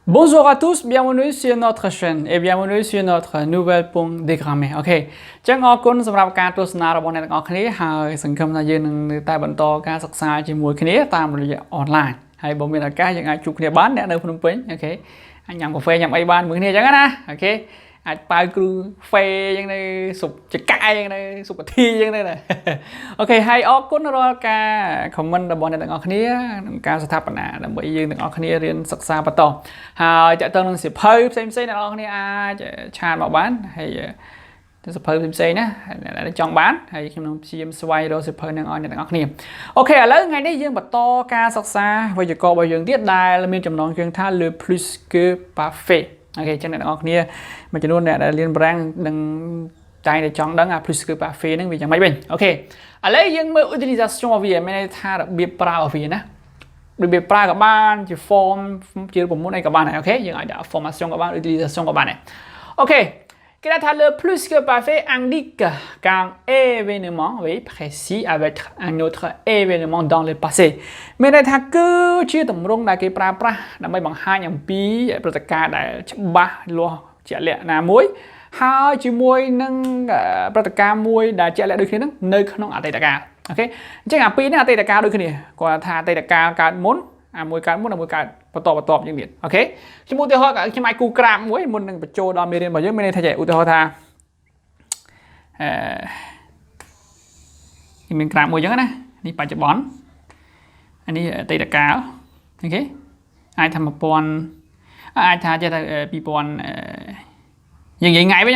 Bonjour à tous, bienvenue sur notre chaîne et bienvenue sur notre nouvelle point de grammaire. Ok, ចឹងអរគុណសម្រាប់ការទស្សនារបស់អ្នកទាំងអស់គ្នាហើយសង្ឃឹមថាយើងនឹងនៅតែបន្តការសិក្សាជាមួយគ្នាតាមរយៈអនឡាញហើយបើមានឱកាសយើងអាចជួបគ្នាបានអ្នកនៅភ្នំពេញអូខេអាចញ៉ាំកាហ្វេញ៉ាំអីបានមួយគ្នាអញ្ចឹងណាអូខេអាចប៉ាវគ្រូហ្វេអញ្ចឹងនៅសុបចកាយអញ្ចឹងនៅសុបធីអញ្ចឹងទៅណាអូខេហើយអរគុណរាល់ការ comment របស់អ្នកទាំងអស់គ្នាក្នុងការស្ថាបនាដើម្បីយើងទាំងអស់គ្នារៀនសិក្សាបន្តហើយតើតើនឹងសិភៅផ្សេងៗអ្នកទាំងអស់គ្នាអាចឆាតមកបានហើយសិភៅផ្សេងៗណាចង់បានហើយខ្ញុំនឹងព្យាយាមស្វែងរកសិភៅនឹងឲ្យអ្នកទាំងអស់គ្នាអូខេឥឡូវថ្ងៃនេះយើងបន្តការសិក្សាវេយ្យាករណ៍របស់យើងទៀតដែលមានចំណងជើងថា le plus-que-parfait អូខេចឹងអ្នកទាំងអស់គ្នាមួយចំនួនអ្នកដែលរៀនបារាំងនឹងតែចង់ដឹងអា plus-que-parfait ហ្នឹងវាយ៉ាងម៉េចវិញអូខេឥឡូវយើងមើល utilisation របស់វាមានន័យថារបៀបប្រើរបស់វាណារបៀបប្រើក៏បានជា form ជារូបមន្តអីក៏បានដែរអូខេយើងអាចដាក់ formation ក៏បាន utilisation ក៏បានដែរអូខេគេថា le plus-que-parfait indique qu'un événement oui précis avec un autre événement dans le passé មានន័យថាគឺជាទម្រង់ដែលគេប្រើប្រាស់ដើម្បីបង្ហាញអំពីព្រឹត្តិការណ៍ដែលច្បាស់លាស់ជាក់លាក់ណាមួយហើយជាមួយនឹងព្រឹត្តិការណ៍មួយដែលជាក់លាក់ដូចគ្នានឹងនៅក្នុងអតីតកាលអូខេអញ្ចឹងអាពីរនេះអតីតកាលដូចគ្នាគាត់ថាអតីតកាលកើតមុនអាមួយកើតមុនអាមួយកើតបន្តយ៉ាងទៀតអូខេខ្ញុំឧទាហរណ៍ខ្ញុំអាចគូក្រាបមួយមុននឹងបញ្ចូលដល់មេរៀនរបស់យើងមានន័យថាឧទាហរណ៍ថាមានក្រាបមួយអញ្ចឹងណានេះបច្ចុប្បន្នអានេះអតីតកាលអូខេអាចថា1000អាចថាចេះថា2000យើងនិយាយថ្ងៃវិញ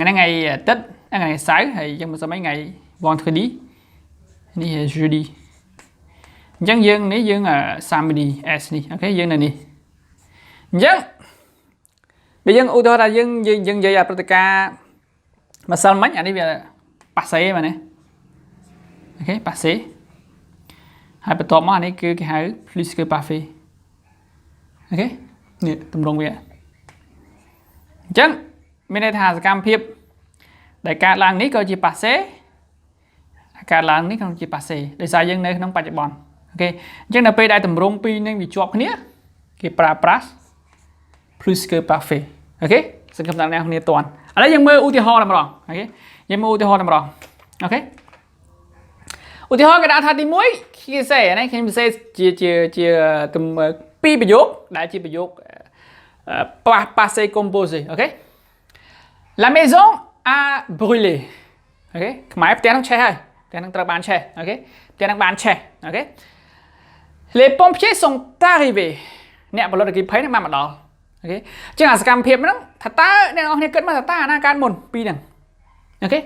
ថ្ងៃទឹកថ្ងៃសៅរ៍ហើយយើងមិនសមថ្ងៃ vendredi នេះ jeudi អញ្ចឹងយើងនេះយើង samedi s នេះអូខេយើងនៅនេះអញ្ចឹងបើយើងឧទាហរណ៍ថាយើងនិយាយព្រឹត្តិការណ៍ម្សិលមិញអានេះវា passé មែនទេអូខេ passé ហើយបន្ទាប់មកអានេះគឺគេហៅ plus-que-parfait អូខេនេះទម្រង់វាអញ្ចឹងមានន័យថាសកម្មភាពដែលកើតឡើងនេះក៏ជា passé កើតឡើងនេះក៏ជា passé ដោយសារយើងនៅក្នុងបច្ចុប្បន្នអូខេអញ្ចឹងនៅពេលដែលទម្រង់ពីរនឹងវាជាប់គ្នាគេប្រើប្រាស់ plus-que-parfait អូខេសង្ឃឹមថាអ្នកគ្នាតន់ឥឡូវយើងមើលឧទាហរណ៍តែម្ដងអូខេយើងមើលឧទាហរណ៍តែម្ដងអូខេឧទាហរណ៍គេដាក់ថាទី1គេសេណាខ្ញុំសេជាពីរប្រយោគដែលជាប្រយោគpassé composé អូខេ La maison a brûlé អូខេខ្មែរផ្ទះនឹងឆេះហើយផ្ទះនឹងត្រូវបានឆេះអូខេផ្ទះនឹងបានឆេះអូខេ Les pompiers sont arrivés អ្នកផលិតអគ្គិភ័យនឹងបានមកដល់អូខេអញ្ចឹងអាសកម្មភាពហ្នឹងថាតើអ្នកនរគ្នាគិតមកថាតើអាណាកើតមុនពីរហ្នឹងអូខេ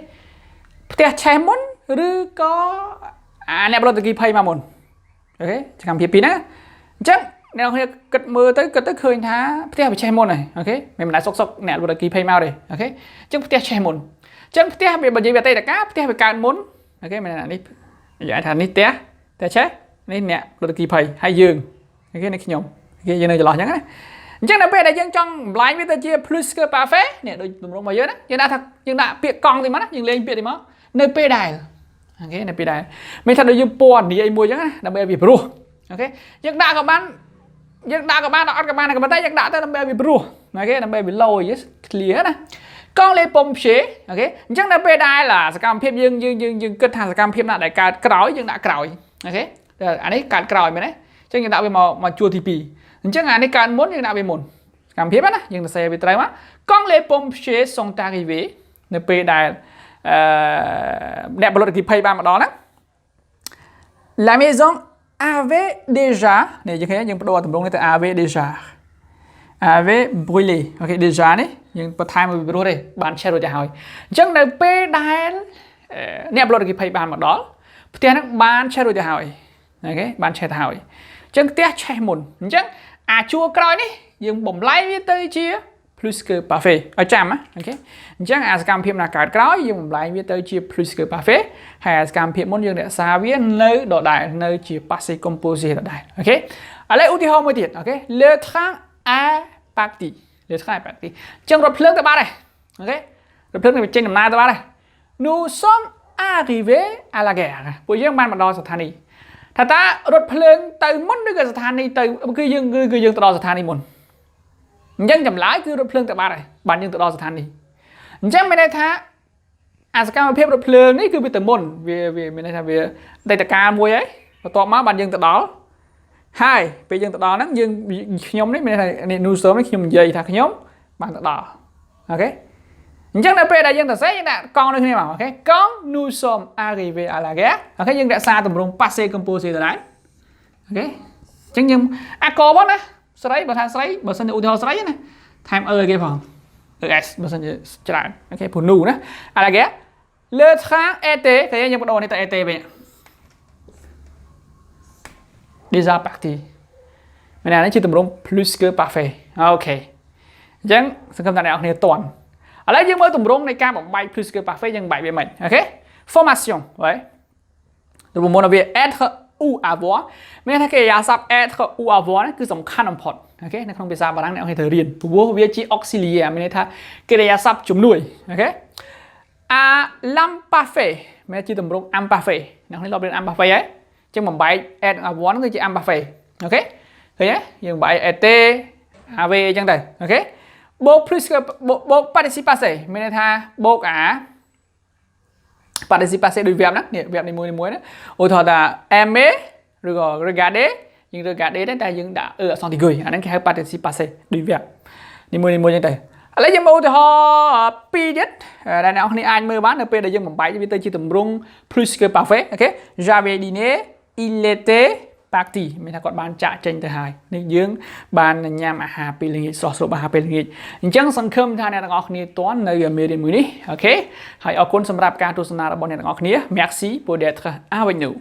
ផ្ទះឆេះមុនឬក៏អាអ្នកផលិតអគ្គិភ័យមកមុនអូខេសកម្មភាពពីរហ្នឹងអញ្ចឹងអ្នកនរគ្នាគិតមើលទៅឃើញថាផ្ទះវាឆេះមុនហើយអូខេមិនដែលសុកអ្នកផលិតអគ្គិភ័យមកទេអូខេអញ្ចឹងផ្ទះឆេះមុនអញ្ចឹងផ្ទះវាបើនិយាយអតីតកាលផ្ទះវាកើតមុនអូខេមិននេះនិយាយថានេះផ្ទះឆេះនេះអ្នកផលិតអគ្គិភ័យហើយយើងអូខេនេះខ្ញុំអូខេយើងនៅចន្លោះអញ្ចឹងណាអញ្ចឹងនៅពេលដែលយើងចង់បំលែងវាទៅជា plus-que-parfait នេះដូចទម្រង់របស់យើងណាយើងដាក់ពាក្យកង់ទីមកណាយើងលេងពាក្យទីមកនៅពេលដែលអូខេនៅពេលដែលមានថាដូចយើងពណ៌នាអីមួយអញ្ចឹងណាដើម្បីឲ្យវាព្រោះអូខេយើងដាក់ក៏បានអត់ក៏បានក៏ប៉ុន្តែយើងដាក់ទៅដើម្បីឲ្យវាព្រោះអូខេដើម្បីឲ្យវាឡយ clear ណាQuand les pompiers អូខេអញ្ចឹងនៅពេលដែលសកម្មភាពយើងគិតថាសកម្មភាពណាដែលកើតក្រោយយើងដាក់ក្រោយអូខេអានេះកើតក្រោយមែនទេអញ្ចឹងយើងដាក់វាមកជួរទី2អញ្ចឹងអានេះកើតមុនយើងដាក់វាមុនសកម្មភាពណាយើងសរសេរវាត្រូវមក Quand les pompiers sont arrivés នៅពេលដែលអ្នកផលិតអគ្គិភ័យបានមកដល់ណា La maison avait déjà នេះយើងបដូរទម្រង់នេះទៅ avait déjà avait brûlé អូខេ déjà នេះយើងបន្ថែមពីព្រោះទេបានឆេះរួចទៅហើយអញ្ចឹងនៅពេលដែលអ្នកផលិតអគ្គិភ័យបានមកដល់ផ្ទះហ្នឹងបានឆេះរួចទៅហើយអូខេបានឆេះទៅហើយអញ្ចឹងផ្ទះឆេះមុនអញ្ចឹងអាជួរក្រោយនេះយើងបំលែងវាទៅជា plus-que-parfait ឲ្យចាំណាអូខេអញ្ចឹងអាសកម្មភាពណាកើតក្រោយយើងបំលែងវាទៅជា plus-que-parfait ហើយអាសកម្មភាពមុនយើងរក្សាវានៅដដែលនៅជា passé composé ដដែលអូខេឥឡូវឧទាហរណ៍មួយទៀតអូខេ Le train est parti អញ្ចឹងរថភ្លើងទៅបាត់ហើយអូខេរថភ្លើងនឹងចេញដំណើរទៅបាត់ហើយ Nous sommes arrivés à la gare ពួកយើងបានមកដល់ស្ថានីយ៍ ថាតើរថភ្លើងទៅមុនឬក៏ស្ថានីយ៍ទៅគឺយើងទៅដល់ស្ថានីយ៍មុនអញ្ចឹងចម្លើយគឺរថភ្លើងទៅបាត់ហើយបានយើងទៅដល់ស្ថានីយ៍អញ្ចឹងមានន័យថាអាសកម្មភាពរថភ្លើងនេះគឺវាទៅមុនវាមានន័យថាវាដីតកាមួយហើយបន្ទាប់មកបានយើងទៅដល់ហើយពេលយើងទៅដល់ហ្នឹងយើងខ្ញុំនេះមានន័យថានេះ nous sommes នេះខ្ញុំនិយាយថាខ្ញុំបានទៅដល់អូខេអញ្ចឹងនៅពេលដែលយើងទៅសេយើងដាក់កង់ដូចគ្នាមកអូខេ quand nous sommes arrivés à la gare អូខេយើងរក្សាទម្រង់ passé composé ទៅដែរអូខេអញ្ចឹងយើងអាកបងណាស្រីបើថាស្រីបើសិនជាឧទាហរណ៍ស្រីណាថែមឲ្យគេផងs បើសិនជាច្រើនអូខេព្រោះ nous ណា à la gare le train était គេយើងបដូរនេះទៅ était វិញdéjà parti មានន័យជាទម្រង់ plus-que-parfait អូខេអញ្ចឹងសង្ឃឹមថាអ្នកនរគ្នាតន់ឥឡូវយើងមើលទម្រង់នៃការបំបែក plus-que-parfait យើងបែកវាមិនអូខេ formation ហើយទម្រង់មុនវា être ou avoir មានថាកិរិយាសព្ទ être ou avoir គឺសំខាន់បំផុតអូខេនៅក្នុងភាសាបារាំងអ្នកនរគ្នាត្រូវរៀនព្រោះវាជា auxiliaire មានន័យថាកិរិយាសព្ទជំនួយអូខេ à l'imparfait មានជាទម្រង់ imparfait អ្នកនរគ្នាធ្លាប់រៀន imparfait ហើយអញ្ចឹងបំបែក être avoir គឺជា imparfait អូខេឃើញទេយើងបំបែក était avait អញ្ចឹងទៅអូខេបូក plus បូក participe passé មានន័យថាបូកអា participe passé ដូច verb ណានេះ verb នីមួយៗណាឧទាហរណ៍ថា aimer ឬក៏ regarder យើង regarder តែយើងដាក់អក្សរទីគុយអាហ្នឹងគេហៅ participe passé ដូច verb នីមួយៗអញ្ចឹងទៅឥឡូវយើងមកឧទាហរណ៍ពីរទៀតដែលអ្នកនរគ្នាអាចមើលបាននៅពេលដែលយើងបំបែកវាទៅជាទម្រង់ plus que parfait អូខេ j'avais dîné il était parti មានថាគាត់បានចាក់ចេញទៅហើយនេះយើងបានញ៉ាំអាហារពេលល្ងាចស្រស់ស្រូបអាហារពេលល្ងាចអញ្ចឹងសង្ឃឹមថាអ្នកទាំងអស់គ្នាទាន់នៅមេរៀនមួយនេះអូខេហើយអរគុណសម្រាប់ការទស្សនារបស់អ្នកទាំងអស់គ្នា Merci pour d'être avec nous